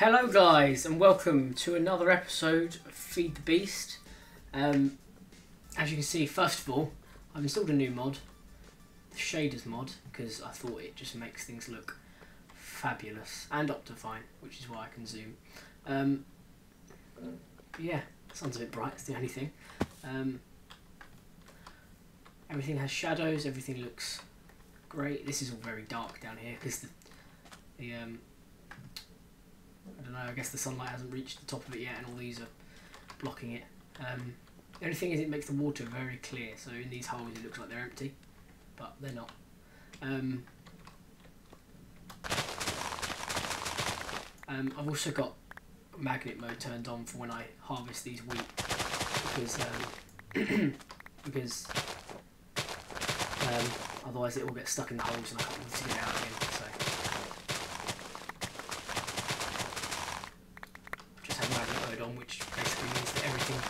Hello guys and welcome to another episode of Feed the Beast. As you can see, first of all, I've installed a new mod, the shaders mod, because I thought it just makes things look fabulous, and Optifine, which is why I can zoom. Yeah, sun's a bit bright, that's the only thing. Everything has shadows, everything looks great. This is all very dark down here because I don't know, I guess the sunlight hasn't reached the top of it yet and all these are blocking it. The only thing is it makes the water very clear, so in these holes it looks like they're empty, but they're not. I've also got magnet mode turned on for when I harvest these wheat, because otherwise it will get stuck in the holes and I can't wait to get it out again. So just have magnet mode on, which basically means that everything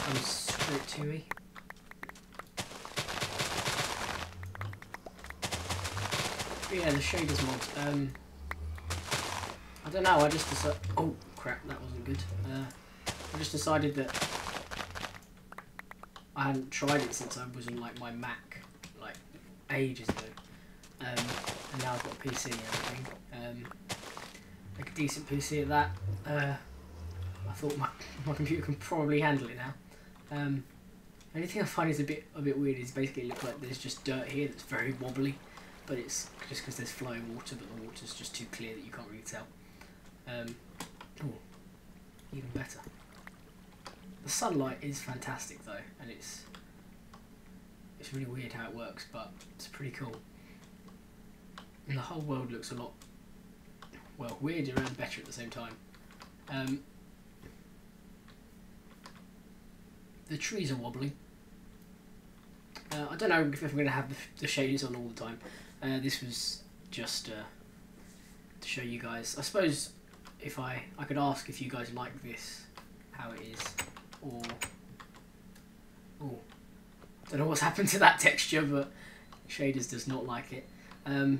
comes straight to me. But yeah, the shaders mod. I don't know. I just decided. Oh crap, that wasn't good. I just decided that I hadn't tried it since I was on like my Mac, like ages ago, and now I've got a PC and everything, like a decent PC at that. I thought my computer can probably handle it now. The only thing I find is a bit weird is basically it looks like there's just dirt here that's very wobbly, but it's just because there's flowing water, but the water's just too clear that you can't really tell. Oh, even better. The sunlight is fantastic though, and it's really weird how it works, but it's pretty cool. And the whole world looks a lot, well, weirder and better at the same time. The trees are wobbly. I don't know if I'm going to have the shaders on all the time. This was just to show you guys. I suppose if I could ask if you guys like this, how it is, or oh, don't know what's happened to that texture, but shaders does not like it. I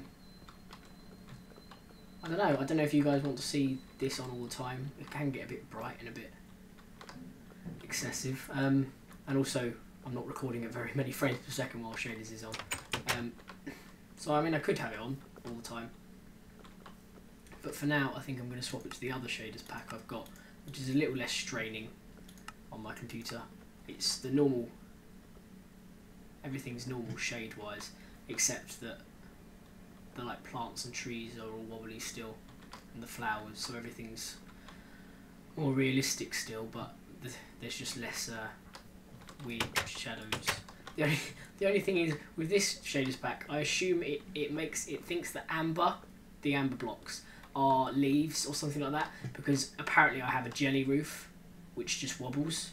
don't know. I don't know if you guys want to see this on all the time. It can get a bit bright and a bit excessive. And also, I'm not recording at very many frames per second while shaders is on. So I mean, I could have it on all the time. But for now, I think I'm going to swap it to the other shaders pack I've got, which is a little less straining on my computer. It's the normal, everything's normal shade-wise, except that the like plants and trees are all wobbly still, and the flowers, so everything's more realistic still, but there's just less weird shadows. The only thing is, with this shaders pack, I assume it thinks that the amber blocks are leaves or something like that, because apparently I have a jelly roof which just wobbles,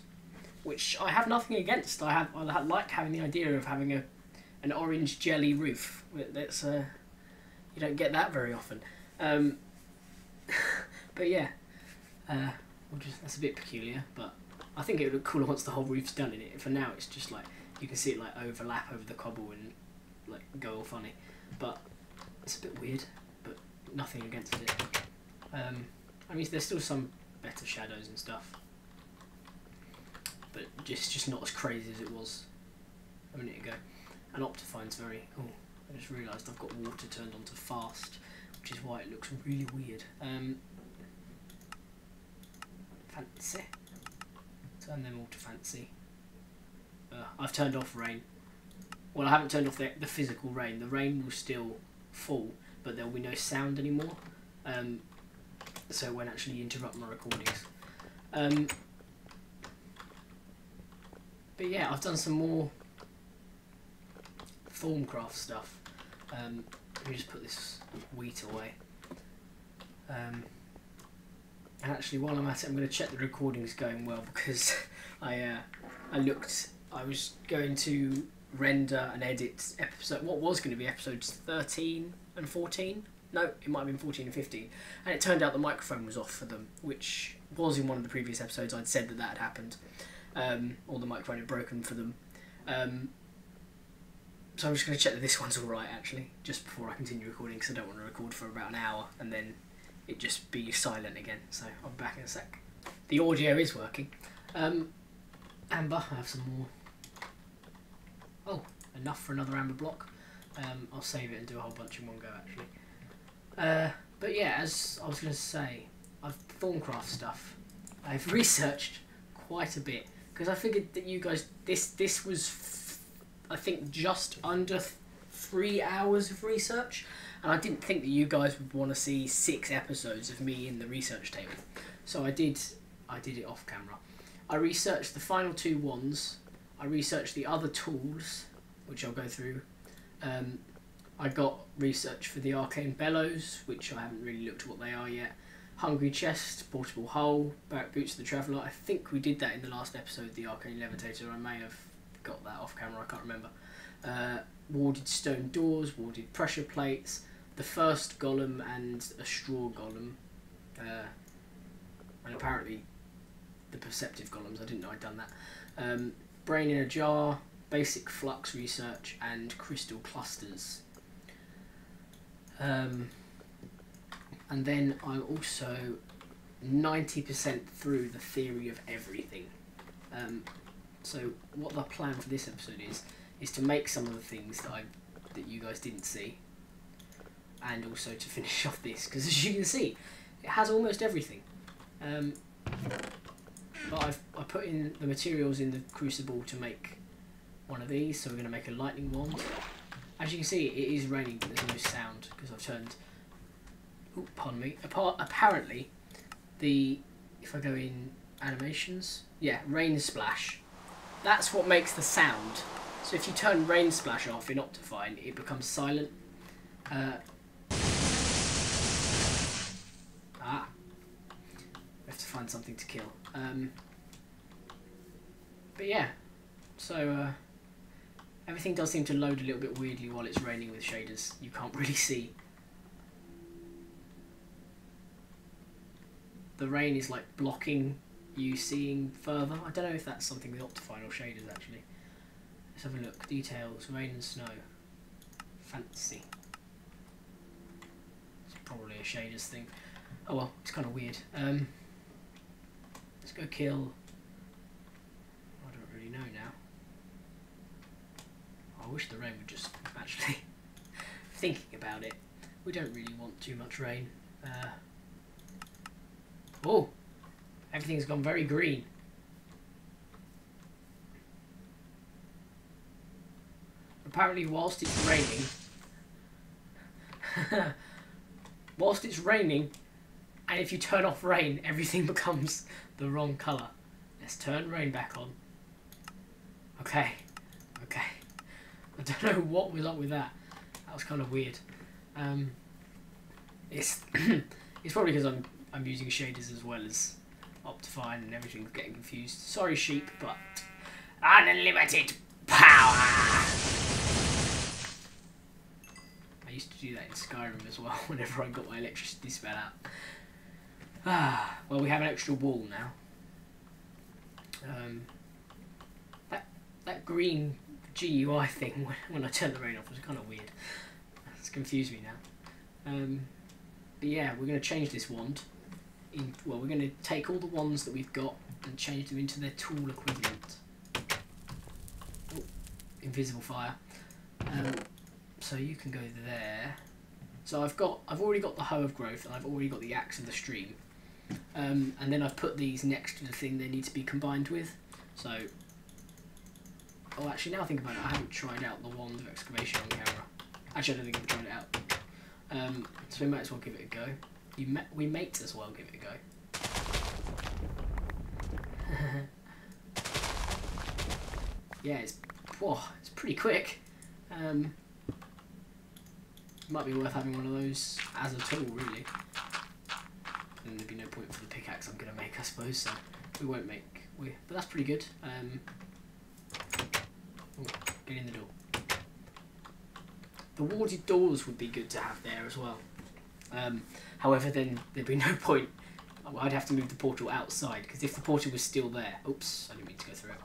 which I have nothing against. I like having the idea of having an orange jelly roof. That's you don't get that very often. But yeah, that's a bit peculiar, but I think it would look cooler once the whole roof's done in it. For now, it's just like you can see it like overlap over the cobble and like go all funny, but it's a bit weird. But nothing against it. I mean, there's still some better shadows and stuff, but just not as crazy as it was a minute ago. And Optifine's very. Oh, I just realised I've got water turned on to fast, which is why it looks really weird. Fancy. Turn them all to fancy. I've turned off rain. Well, I haven't turned off the physical rain. The rain will still fall, but there will be no sound anymore, so it won't actually interrupt my recordings. But yeah, I've done some more Formcraft stuff. Let me just put this wheat away. And actually, while I'm at it, I'm going to check the recording's going well, because I was going to render and edit what was going to be episodes 13 and 14. No, it might have been 14 and 15. And it turned out the microphone was off for them, which was in one of the previous episodes. I'd said that had happened, or the microphone had broken for them. So I'm just going to check that this one's alright, actually, just before I continue recording, because I don't want to record for about an hour and then it just be silent again. So I'll be back in a sec. The audio is working. Amber, I have some more. Oh, enough for another amber block. I'll save it and do a whole bunch in one go actually. But yeah, as I was going to say, I've Thorncraft stuff. I've researched quite a bit because I figured that you guys, this was I think just under 3 hours of research, and I didn't think that you guys would want to see 6 episodes of me in the research table. So I did it off camera. I researched the final 2 wands. I researched the other tools, which I'll go through. I got research for the arcane bellows, which I haven't really looked at what they are yet. Hungry chest, portable hull, barrack boots of the traveller. I think we did that in the last episode, the arcane levitator. I may have got that off camera, I can't remember. Warded stone doors, warded pressure plates, the first golem and a straw golem. And apparently the perceptive golems, I didn't know I'd done that. Brain in a jar, basic flux research, and crystal clusters. And then I'm also 90% through the theory of everything. So what the plan for this episode is to make some of the things that you guys didn't see, and also to finish off this, because as you can see, it has almost everything. But I put in the materials in the crucible to make one of these, so we're going to make a lightning wand. As you can see, it is raining, but there's no sound because I've turned. Oh, pardon me. Apparently, if I go in animations, yeah, rain splash. That's what makes the sound. So if you turn rain splash off in Optifine, it becomes silent. We have to find something to kill. But yeah, so everything does seem to load a little bit weirdly while it's raining with shaders. You can't really see. The rain is like blocking you seeing further. I don't know if that's something with Optifine or shaders actually. Let's have a look. Details, rain and snow. Fancy. It's probably a shaders thing. Oh well, it's kind of weird. Let's go kill. I don't really know now. I wish the rain would just actually. Thinking about it, we don't really want too much rain. Oh, everything's gone very green. Apparently, whilst it's raining, and if you turn off rain, everything becomes the wrong colour. Let's turn rain back on. Okay. I don't know what was up with that. That was kind of weird. It's it's probably because I'm using shaders as well as Optifine and everything's getting confused. Sorry, sheep, but unlimited power. I used to do that in Skyrim as well. Whenever I got my electricity spell out. Well, we have an extra wall now. That green GUI thing when I turned the rain off was kind of weird. It's confused me now. But yeah, we're going to change this wand. Well, we're going to take all the wands that we've got and change them into their tool equivalent. Oh, invisible fire. So you can go there. So I've already got the hoe of growth and I've already got the axe of the stream. And then I've put these next to the thing they need to be combined with. So, oh, actually, now I think about it, I haven't tried out the wand of excavation on camera. Actually, I don't think I've tried it out. So we might as well give it a go. We might as well give it a go. Yeah, it's pretty quick. Might be worth having one of those as a tool, really. And there'd be no point for the pickaxe I'm going to make, I suppose, so we won't make... but that's pretty good. Oh, get in the door. The warded doors would be good to have there as well. However, then there'd be no point. I'd have to move the portal outside, because if the portal was still there... Oops, I didn't mean to go through it.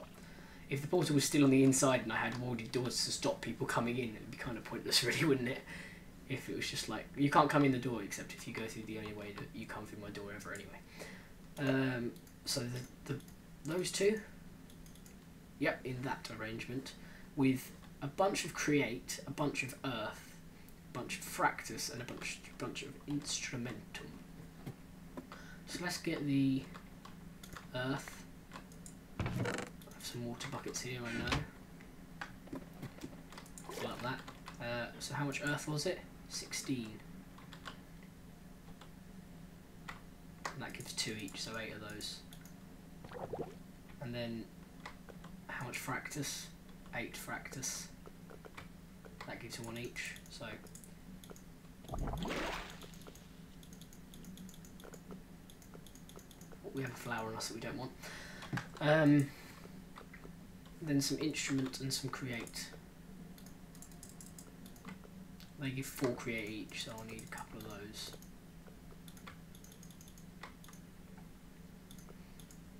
If the portal was still on the inside and I had warded doors to stop people coming in, it would be kind of pointless, really, wouldn't it? if it was just like, you can't come in the door except if you go through the only way that you come through my door ever anyway. So those two, yep, in that arrangement, with a bunch of create, a bunch of earth, a bunch of fractus, and a bunch of instrumentum. So let's get the earth. I have some water buckets here, I know. Like that. So how much earth was it? 16. And that gives 2 each, so 8 of those. And then how much fractus? 8 fractus. That gives 1 each, so we have a flower on us that we don't want. Then some instrument and some create. They give 4 create each, so I'll need a couple of those.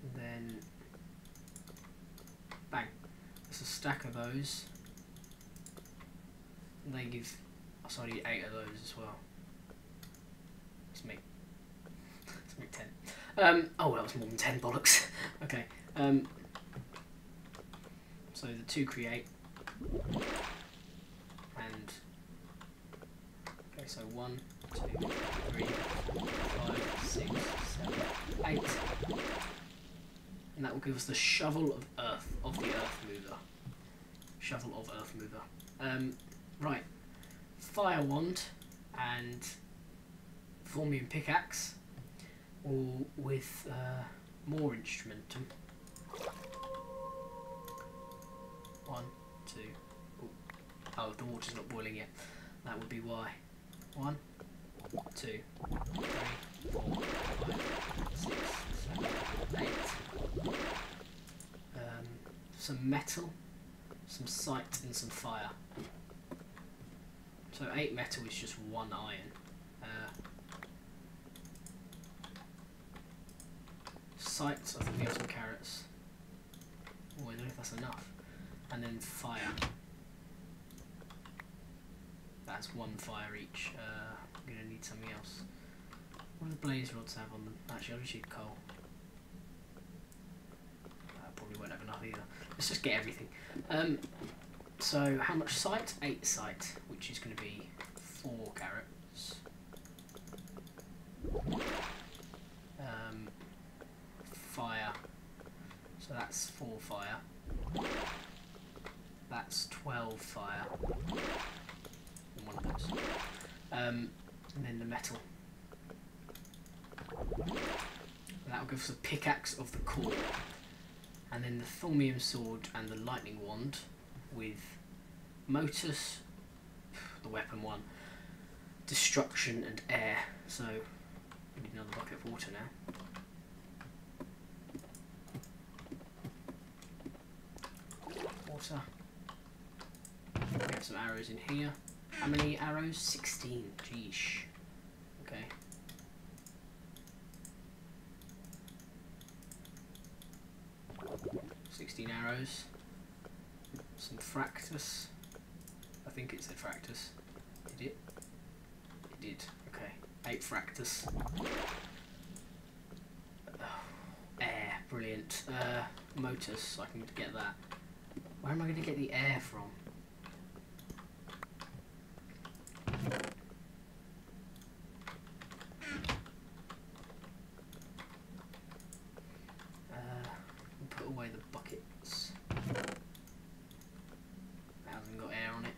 And then bang, there's a stack of those. And they give, so I need 8 of those as well. Let's make 10. Oh, that was more than 10, bollocks. Okay. So the 2 create, and okay, so 1, 2, 3, 4, 5, 6, 7, 8, and that will give us the shovel of earth, of the earth mover. Shovel of earth mover. Right, fire wand and Formium pickaxe, all with more instrumentum. 1, 2. Oh, the water's not boiling yet. That would be why. 1, 2, 3, 4, 5, 6, 7, 8. Some metal, some sight, and some fire. So 8 metal is just 1 iron. Sights, I think we have some carrots. Oh, I don't know if that's enough. And then fire. That's 1 fire each. I'm going to need something else. What do the blaze rods have on them? Actually, I'll just need coal. I probably won't have enough either. Let's just get everything. So, how much sight? 8 sight, which is going to be 4 carrots. Fire. So that's 4 fire. That's 12 fire. In one of those. And then the metal. And that will give us a pickaxe of the core. And then the Thormium sword and the lightning wand with Motus, the weapon one, destruction and air. So we need another bucket of water now. Water. We have some arrows in here. How many arrows? 16. Jeesh. Okay. Arrows. Some fractus. I think it said fractus. Did it? It did. Okay. 8 fractus. Oh, air. Brilliant. Motus. So I can get that. Where am I going to get the air from? Put away the buckets. That hasn't got air on it.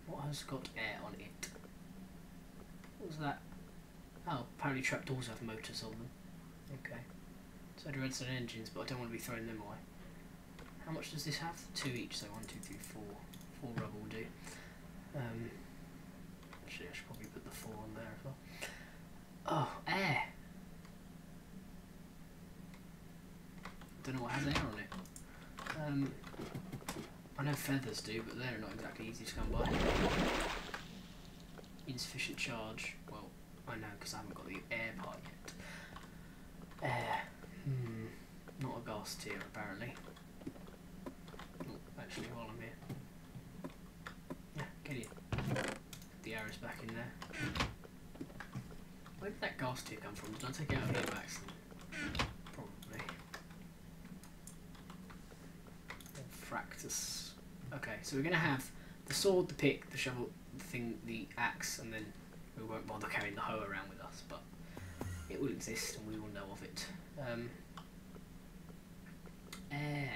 What has got air on it? What was that? Oh, apparently trapdoors have motors on them. Okay. So do redstone engines, but I don't want to be throwing them away. How much does this have? 2 each, so 1, 2, 3, 4. 4 rubber will do. Actually, I should probably put the 4 on there as well. Oh, air! I don't know what has air on it. I know feathers do, but they're not exactly easy to come by. Insufficient charge. Well, I know because I haven't got the air part yet. Air. Not a gas tier, apparently. Oh, actually, while I'm here. Yeah, get in. arrows back in there. Where did that gas tier come from? Did I take it out of here by accident? Probably. Fractus. Okay, so we're going to have the sword, the pick, the shovel, the thing, the axe, and then we won't bother carrying the hoe around with us, but it will exist and we will know of it. Air.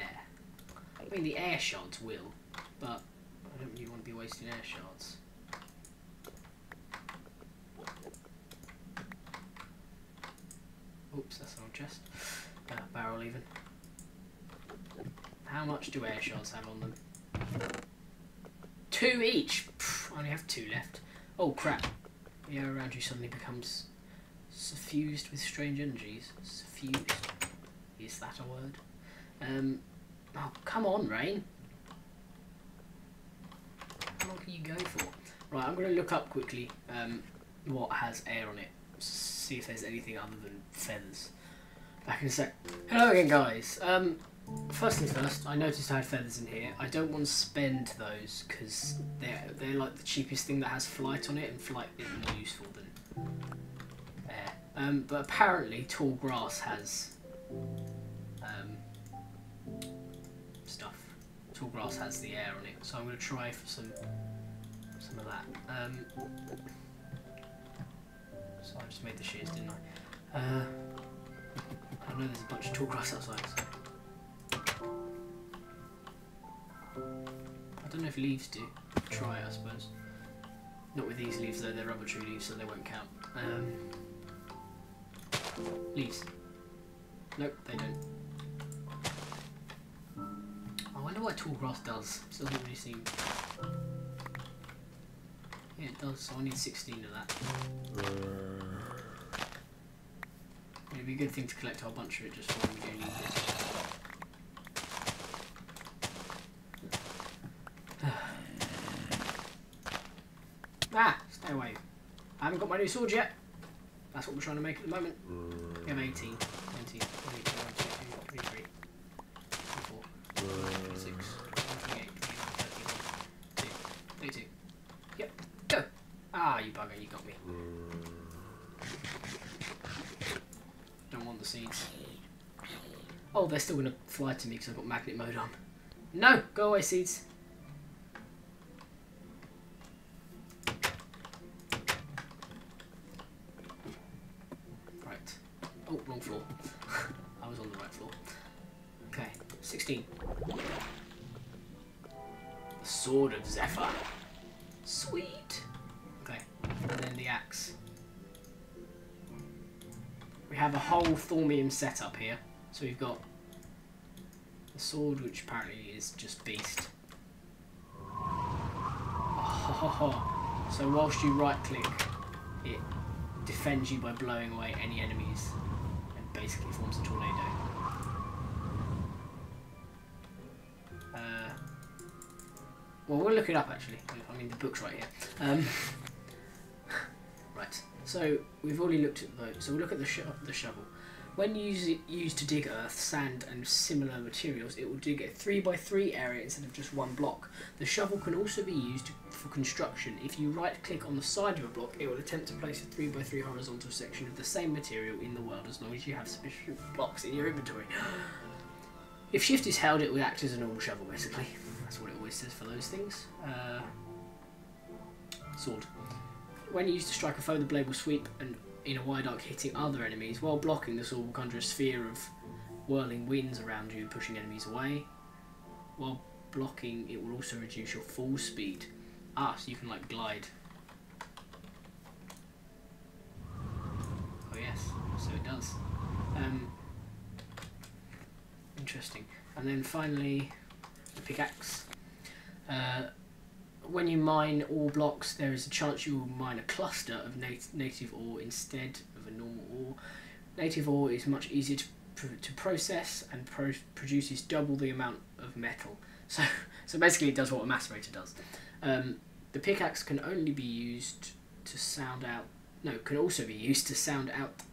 I mean, the air shards will, but I don't really want to be wasting air shards. Oops, that's an old chest. Barrel even. How much do air shards have on them? 2 each! Pff, I only have 2 left. Oh crap. The air around you suddenly becomes suffused with strange energies. Suffused. Is that a word? Oh, come on, Rain. How long can you go for? Right, I'm going to look up quickly what has air on it. See if there's anything other than feathers. Back in a sec. Hello again, guys. First things first, I noticed I had feathers in here. I don't want to spend those because they're like the cheapest thing that has flight on it, and flight is more useful than air. But apparently tall grass has stuff. Tall grass has the air on it, so I'm going to try for some of that. So I just made the shears, didn't I? I know there's a bunch of tall grass outside, so I don't know if leaves do. Try it, I suppose. Not with these leaves though, they're rubber tree leaves, so they won't count. Leaves. Nope, they don't. I wonder what tall grass does. It doesn't really seem... Yeah, it does, so I need 16 of that. It'd be a good thing to collect a whole bunch of it just for when we do need this. Ah! Stay away. I haven't got my new sword yet. That's what we're trying to make at the moment. We have 18, 19, 22, 23, 24, 26, 28, 29, 30, 32. Yep, go! Ah, you bugger, you got me. Don't want the seeds. Oh, they're still going to fly to me because I've got magnet mode on. No! Go away, seeds. Right. Oh, wrong floor. I was on the right floor. Okay, 16. The Sword of Zephyr. Sweet! Okay, and then the axe. We have a whole Thormium setup here. So we've got the sword, which apparently is just beast. Oh, so whilst you right click, it defends you by blowing away any enemies and basically forms a tornado. Well, we'll look it up actually. I mean, the book's right here. Right. So we've already looked at those. So we'll look at the shovel. When used to dig earth, sand and similar materials, it will dig a 3x3 area instead of just one block. The shovel can also be used for construction. If you right click on the side of a block, it will attempt to place a 3x3 horizontal section of the same material in the world as long as you have sufficient blocks in your inventory. If shift is held, it will act as a normal shovel basically. That's what it always says for those things. Sword. When used to strike a foe, the blade will sweep and in a wide arc, hitting other enemies. While blocking, the sword will conjure a sphere of whirling winds around you, pushing enemies away. While blocking, it will also reduce your fall speed. Ah, so you can like glide. Oh yes, so it does. Interesting. And then finally, the pickaxe. When you mine ore blocks, there is a chance you will mine a cluster of native ore instead of a normal ore. Native ore is much easier to process and produces double the amount of metal. So basically it does what a macerator does. The pickaxe can only be used to sound out... No, can also be used to sound out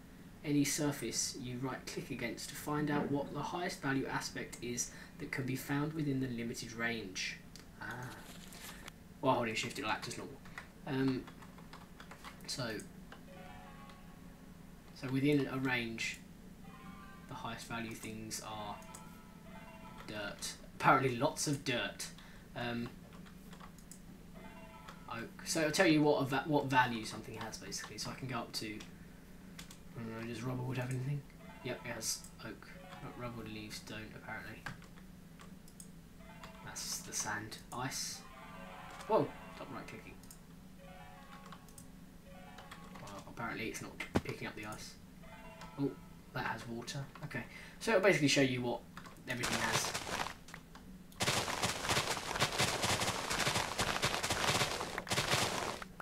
any surface you right click against to find out what the highest value aspect is that can be found within the limited range. While holding shift, it'll act as normal. So within a range, the highest value things are dirt. Apparently lots of dirt. Oak. So it'll tell you what value something has basically. So I can go up to, I don't know, does rubber wood have anything? Yep, it has oak. Rubber wood leaves don't apparently. That's the sand. Ice. Whoa, stop right clicking. Well, apparently it's not picking up the ice. Oh, that has water. Okay, so it'll basically show you what everything has.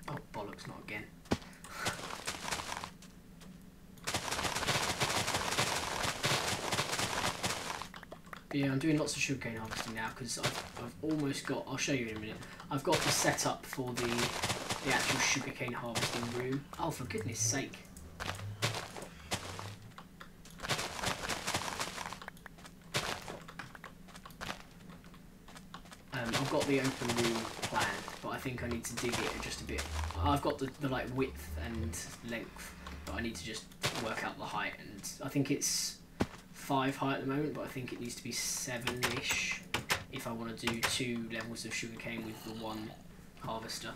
Oh, bollocks, not again. But yeah, I'm doing lots of sugarcane harvesting now because I've almost got, I'll show you in a minute, I've got the setup for the actual sugarcane harvesting room. Oh, for goodness sake. I've got the open room planned, but I think I need to dig it just a bit. I've got the like width and length, but I need to just work out the height, and I think it's 5 high at the moment, but I think it needs to be 7-ish if I want to do 2 levels of sugarcane with the 1 harvester.